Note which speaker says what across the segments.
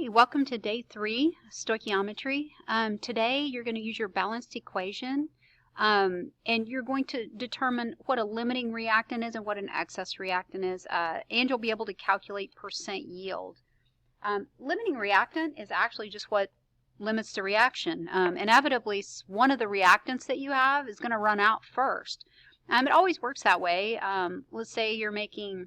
Speaker 1: Hi, welcome to day 3, Stoichiometry. Today you're going to use your balanced equation and you're going to determine what a limiting reactant is and what an excess reactant is, and you'll be able to calculate percent yield. Limiting reactant is actually just what limits the reaction. Inevitably, one of the reactants that you have is going to run out first. It always works that way. Let's say you're making,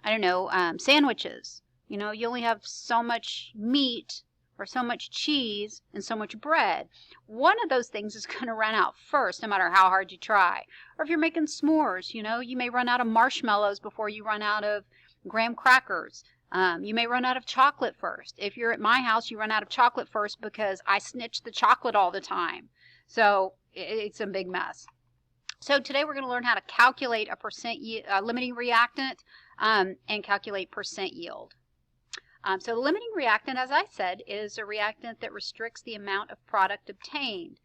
Speaker 1: sandwiches. You know, you only have so much meat or so much cheese and so much bread. One of those things is going to run out first, no matter how hard you try. Or if you're making s'mores, you know, you may run out of marshmallows before you run out of graham crackers. You may run out of chocolate first. If you're at my house, you run out of chocolate first because I snitch the chocolate all the time. So it's a big mess. So today we're going to learn how to calculate a limiting reactant and calculate percent yield. So the limiting reactant, as I said, is a reactant that restricts the amount of product obtained.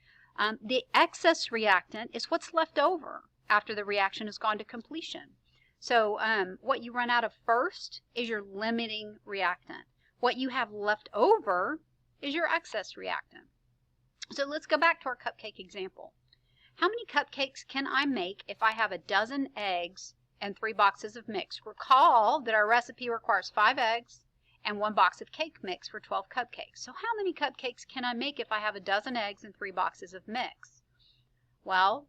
Speaker 1: The excess reactant is what's left over after the reaction has gone to completion. So what you run out of first is your limiting reactant. What you have left over is your excess reactant. So let's go back to our cupcake example. How many cupcakes can I make if I have a dozen eggs and 3 boxes of mix? Recall that our recipe requires 5 eggs and 1 box of cake mix for 12 cupcakes. So how many cupcakes can I make if I have a dozen eggs and 3 boxes of mix? Well,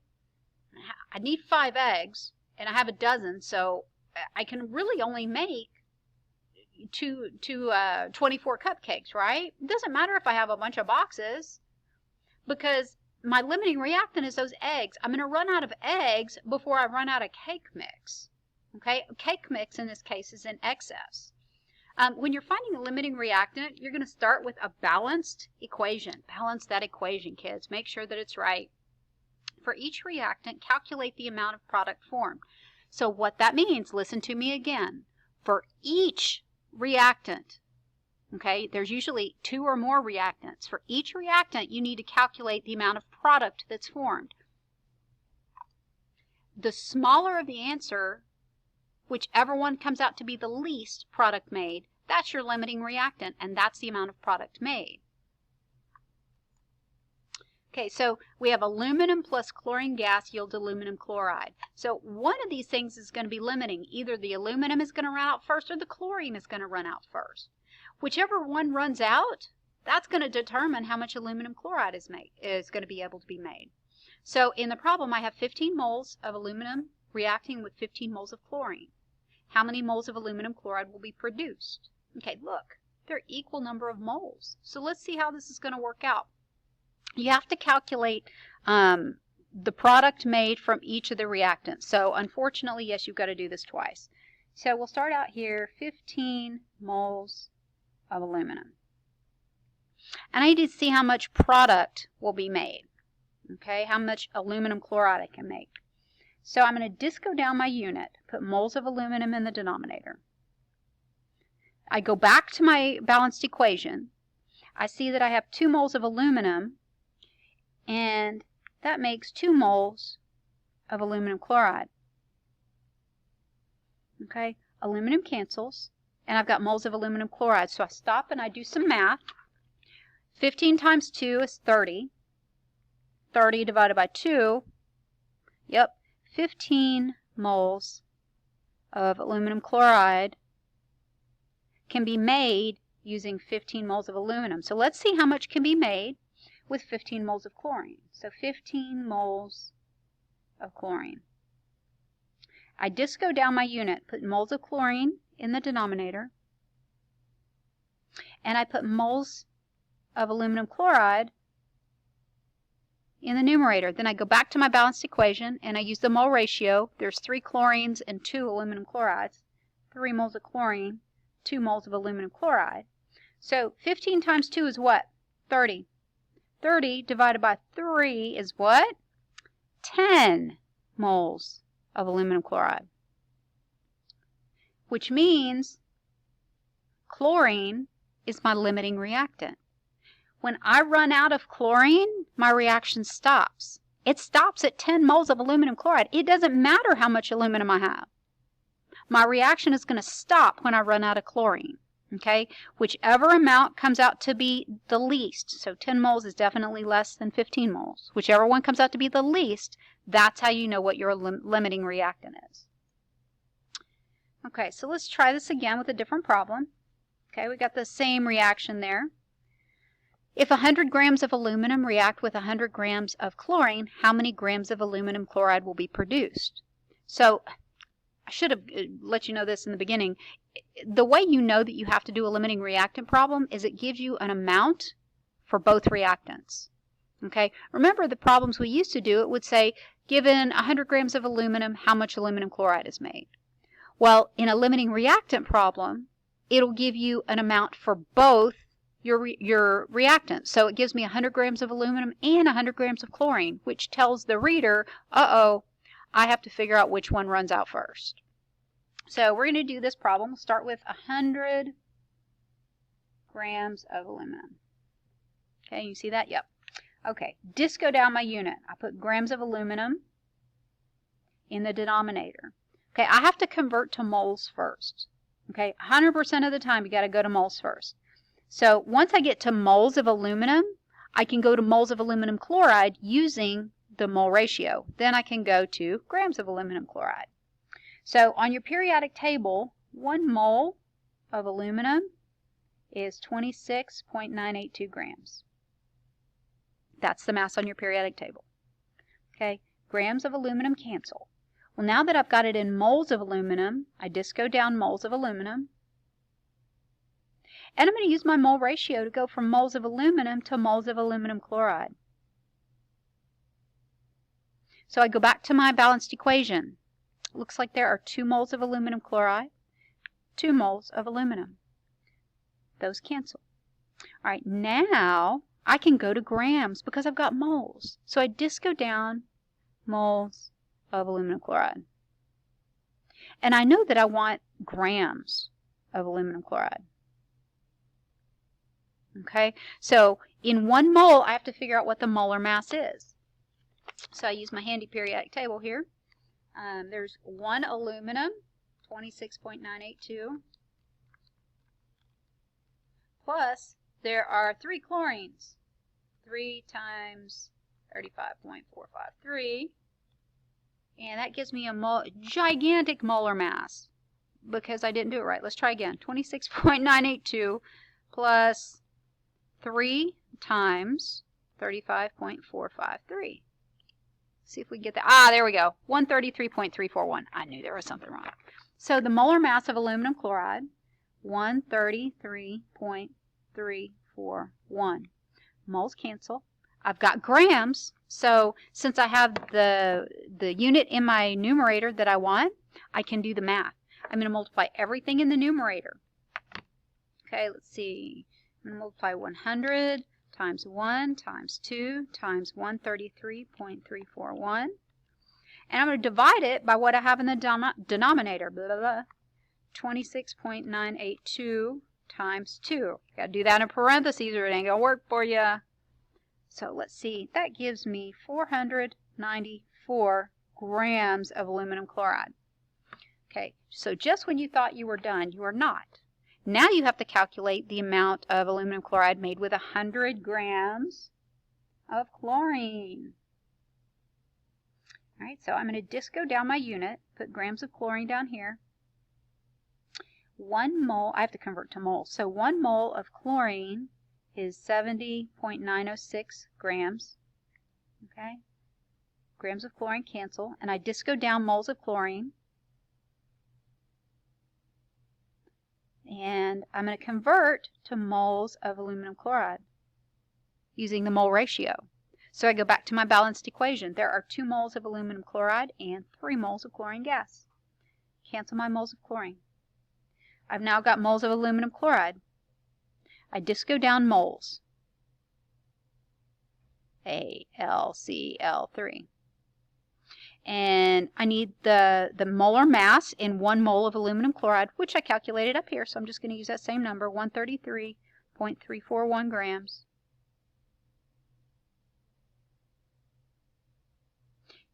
Speaker 1: I need 5 eggs and I have a dozen, so I can really only make 24 cupcakes, right? It doesn't matter if I have a bunch of boxes because my limiting reactant is those eggs. I'm going to run out of eggs before I run out of cake mix. Okay, cake mix in this case is in excess. When you're finding a limiting reactant, you're going to start with a balanced equation. Balance that equation, kids. Make sure that it's right. For each reactant, calculate the amount of product formed. So what that means, listen to me again. For each reactant, okay, there's usually 2 or more reactants. For each reactant, you need to calculate the amount of product that's formed. The smaller of the answer, whichever one comes out to be the least product made, that's your limiting reactant, and that's the amount of product made. Okay, so we have aluminum plus chlorine gas yields aluminum chloride. So one of these things is going to be limiting. Either the aluminum is going to run out first or the chlorine is going to run out first. Whichever one runs out, that's going to determine how much aluminum chloride is going to be able to be made. So in the problem, I have 15 moles of aluminum reacting with 15 moles of chlorine. How many moles of aluminum chloride will be produced? Okay, look, they're equal number of moles. So let's see how this is going to work out. You have to calculate the product made from each of the reactants. So unfortunately, yes, you've got to do this twice. So we'll start out here, 15 moles of aluminum. And I need to see how much product will be made. Okay, how much aluminum chloride I can make. So I'm going to disco down my unit, put moles of aluminum in the denominator. I go back to my balanced equation. I see that I have 2 moles of aluminum, and that makes 2 moles of aluminum chloride. Okay, aluminum cancels, and I've got moles of aluminum chloride. So I stop and I do some math. 15 times 2 is 30. 30 divided by 2, yep, 15 moles of aluminum chloride can be made using 15 moles of aluminum. So let's see how much can be made with 15 moles of chlorine. So 15 moles of chlorine. I disco down my unit, put moles of chlorine in the denominator, and I put moles of aluminum chloride in the numerator. Then I go back to my balanced equation and I use the mole ratio. There's 3 chlorines and 2 aluminum chlorides. 3 moles of chlorine, 2 moles of aluminum chloride. So 15 times 2 is what? 30. 30 divided by 3 is what? 10 moles of aluminum chloride. Which means chlorine is my limiting reactant. When I run out of chlorine, my reaction stops. It stops at 10 moles of aluminum chloride. It doesn't matter how much aluminum I have. My reaction is going to stop when I run out of chlorine. Okay, whichever amount comes out to be the least, so 10 moles is definitely less than 15 moles. Whichever one comes out to be the least, that's how you know what your limiting reactant is. Okay, so let's try this again with a different problem. Okay, we got the same reaction there. If 100 grams of aluminum react with 100 grams of chlorine, how many grams of aluminum chloride will be produced? So I should have let you know this in the beginning. The way you know that you have to do a limiting reactant problem is it gives you an amount for both reactants. Okay, remember the problems we used to do, it would say, given 100 grams of aluminum, how much aluminum chloride is made? Well, in a limiting reactant problem, it'll give you an amount for both your reactants. So it gives me 100 grams of aluminum and 100 grams of chlorine, which tells the reader, uh-oh, I have to figure out which one runs out first. So we're going to do this problem. We'll start with 100 grams of aluminum. Okay, you see that? Yep. Okay, disco down my unit. I put grams of aluminum in the denominator. Okay, I have to convert to moles first. Okay, 100% of the time you got to go to moles first. So once I get to moles of aluminum, I can go to moles of aluminum chloride using the mole ratio. Then I can go to grams of aluminum chloride. So on your periodic table, 1 mole of aluminum is 26.982 grams. That's the mass on your periodic table. Okay, grams of aluminum cancel. Well, now that I've got it in moles of aluminum, I disco down moles of aluminum. And I'm going to use my mole ratio to go from moles of aluminum to moles of aluminum chloride. So I go back to my balanced equation. It looks like there are 2 moles of aluminum chloride, 2 moles of aluminum. Those cancel. All right, now I can go to grams because I've got moles. So I disco down moles of aluminum chloride. And I know that I want grams of aluminum chloride. Okay, so in 1 mole, I have to figure out what the molar mass is. So I use my handy periodic table here. There's 1 aluminum, 26.982, plus there are 3 chlorines, 3 times 35.453, and that gives me a gigantic molar mass because I didn't do it right. Let's try again. 26.982 plus 3 times 35.453. See if we can get that. Ah, there we go. 133.341. I knew there was something wrong. So the molar mass of aluminum chloride, 133.341. Moles cancel. I've got grams, so since I have the unit in my numerator that I want, I can do the math. I'm going to multiply everything in the numerator. Okay, let's see. I'm going to multiply 100 times 1 times 2 times 133.341. And I'm going to divide it by what I have in the denominator. Blah, blah, blah. 26.982 times 2. Got to do that in parentheses or it ain't going to work for you. So let's see. That gives me 494 grams of aluminum chloride. Okay, so just when you thought you were done, you are not. Now you have to calculate the amount of aluminum chloride made with 100 grams of chlorine. All right, so I'm going to disco down my unit, put grams of chlorine down here. 1 mole, I have to convert to moles, so 1 mole of chlorine is 70.906 grams. Okay, grams of chlorine cancel, and I disco down moles of chlorine. And I'm going to convert to moles of aluminum chloride using the mole ratio. So I go back to my balanced equation. There are 2 moles of aluminum chloride and 3 moles of chlorine gas. Cancel my moles of chlorine. I've now got moles of aluminum chloride. I disco down moles. AlCl3. And I need the molar mass in 1 mole of aluminum chloride, which I calculated up here, so I'm just going to use that same number, 133.341 grams.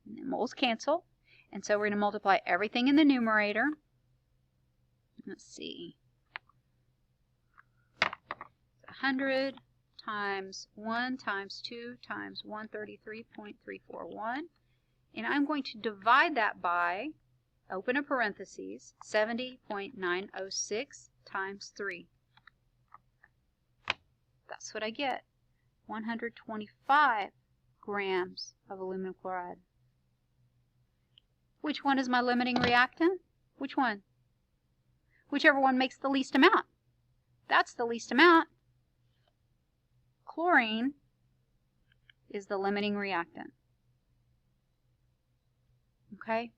Speaker 1: And then moles cancel, and so we're going to multiply everything in the numerator. Let's see. 100 times 1 times 2 times 133.341. And I'm going to divide that by, open a parentheses, 70.906 times 3. That's what I get. 125 grams of aluminum chloride. Which one is my limiting reactant? Which one? Whichever one makes the least amount. That's the least amount. Chlorine is the limiting reactant. Okay?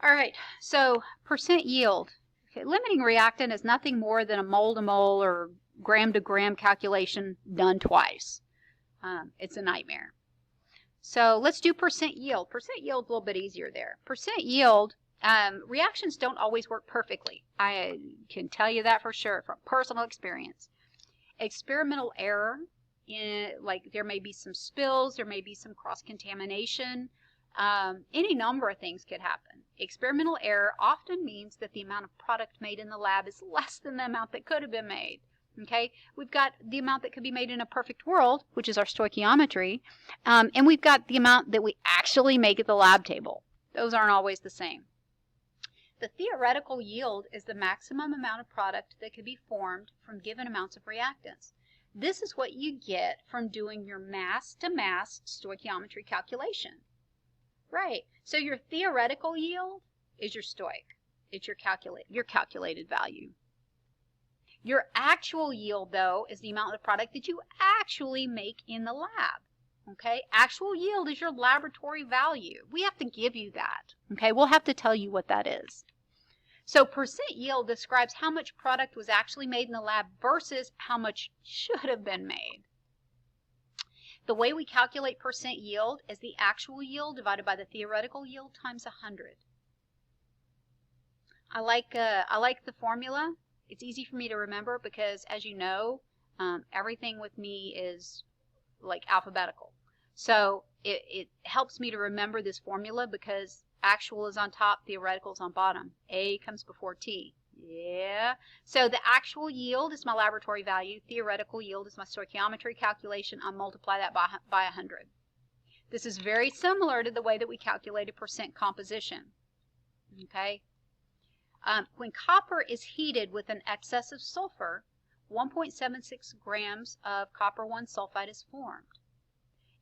Speaker 1: All right, so percent yield. Okay, limiting reactant is nothing more than a mole to mole or gram to gram calculation done twice. It's a nightmare. So let's do percent yield. Percent yield is a little bit easier there. Percent yield, reactions don't always work perfectly. I can tell you that for sure from personal experience. Experimental error, like there may be some spills, there may be some cross-contamination. Any number of things could happen. Experimental error often means that the amount of product made in the lab is less than the amount that could have been made. Okay, we've got the amount that could be made in a perfect world, which is our stoichiometry, and we've got the amount that we actually make at the lab table. Those aren't always the same. The theoretical yield is the maximum amount of product that could be formed from given amounts of reactants. This is what you get from doing your mass-to-mass stoichiometry calculation. Right, so your theoretical yield is your stoic. It's your calculated value. Your actual yield, though, is the amount of product that you actually make in the lab. Okay, actual yield is your laboratory value. We have to give you that. Okay, we'll have to tell you what that is. So percent yield describes how much product was actually made in the lab versus how much should have been made. The way we calculate percent yield is the actual yield divided by the theoretical yield times 100. I like the formula. It's easy for me to remember because, as you know, everything with me is like alphabetical. So it helps me to remember this formula because actual is on top, theoretical is on bottom. A comes before T. Yeah. So the actual yield is my laboratory value. Theoretical yield is my stoichiometry calculation. I multiply that by 100. This is very similar to the way that we calculated percent composition. Okay. When copper is heated with an excess of sulfur, 1.76 grams of copper 1 sulfide is formed.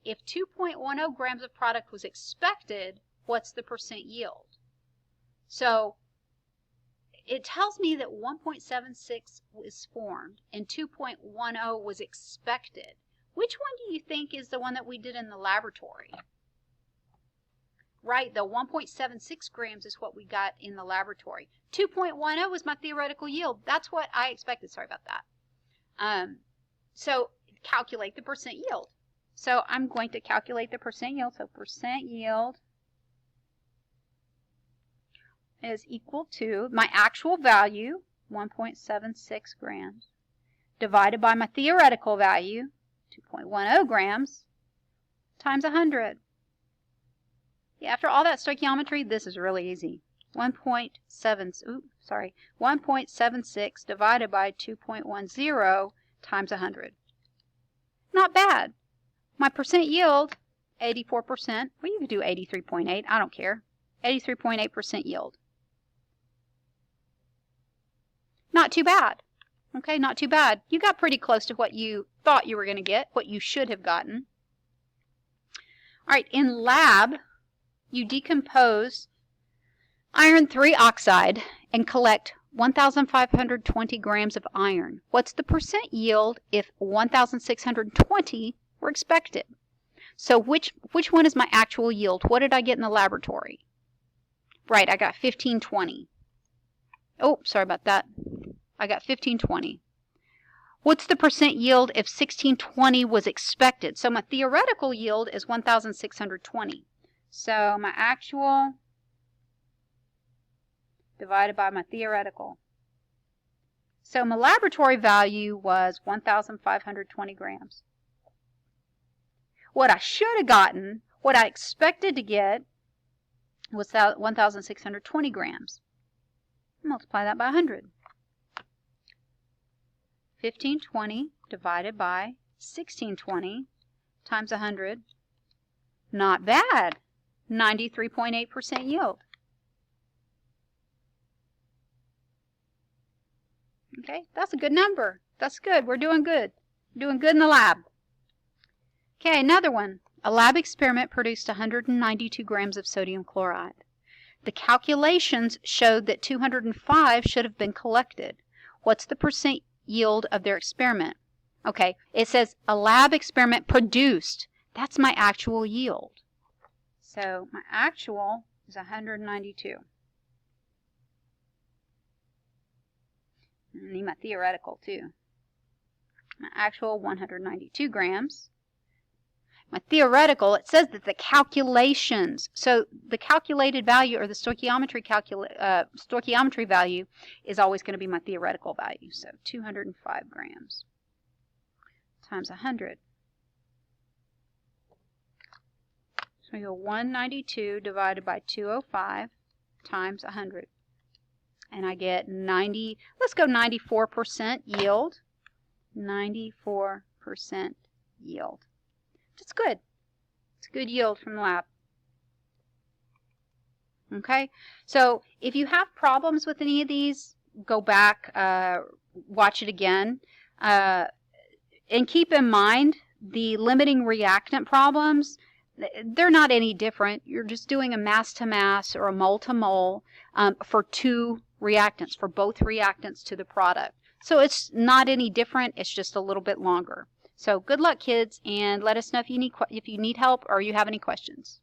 Speaker 1: If 2.10 grams of product was expected, what's the percent yield? So it tells me that 1.76 was formed and 2.10 was expected. Which one do you think is the one that we did in the laboratory? Right, the 1.76 grams is what we got in the laboratory. 2.10 was my theoretical yield. That's what I expected. Sorry about that. So calculate the percent yield. So I'm going to calculate the percent yield. So percent yield is equal to my actual value, 1.76 grams, divided by my theoretical value, 2.10 grams, times 100. After all that stoichiometry, this is really easy. 1.76 divided by 2.10 times 100. Not bad. My percent yield, 84%. Well, you could do 83.8. I don't care. 83.8% yield. Not too bad. Okay, not too bad. You got pretty close to what you thought you were going to get, what you should have gotten. All right, in lab, you decompose iron 3 oxide and collect 1,520 grams of iron. What's the percent yield if 1,620 were expected? So which one is my actual yield? What did I get in the laboratory? Right, I got 1520. Oh, sorry about that. I got 1520. What's the percent yield if 1620 was expected? So my theoretical yield is 1,620. So my actual divided by my theoretical. So my laboratory value was 1,520 grams. What I should have gotten, what I expected to get, was 1,620 grams. Multiply that by 100. 1520 divided by 1620 times 100. Not bad. 93.8% yield. Okay, that's a good number. That's good. We're doing good. Doing good in the lab. Okay, another one. A lab experiment produced 192 grams of sodium chloride. The calculations showed that 205 should have been collected. What's the percent yield of their experiment? Okay, it says a lab experiment produced. That's my actual yield. So my actual is 192. I need my theoretical too. My actual 192 grams. My theoretical, it says that the calculations, so the calculated value or the stoichiometry value is always going to be my theoretical value. So 205 grams times 100. So we go 192 divided by 205 times 100. And I get 90, let's go 94% yield. 94% yield. That's good. It's a good yield from the lab. Okay, so if you have problems with any of these, go back, watch it again. And keep in mind the limiting reactant problems, they're not any different. You're just doing a mass-to-mass or a mole-to-mole for two reactants, for both reactants to the product. So it's not any different, it's just a little bit longer. So good luck, kids, and let us know if you need help or you have any questions.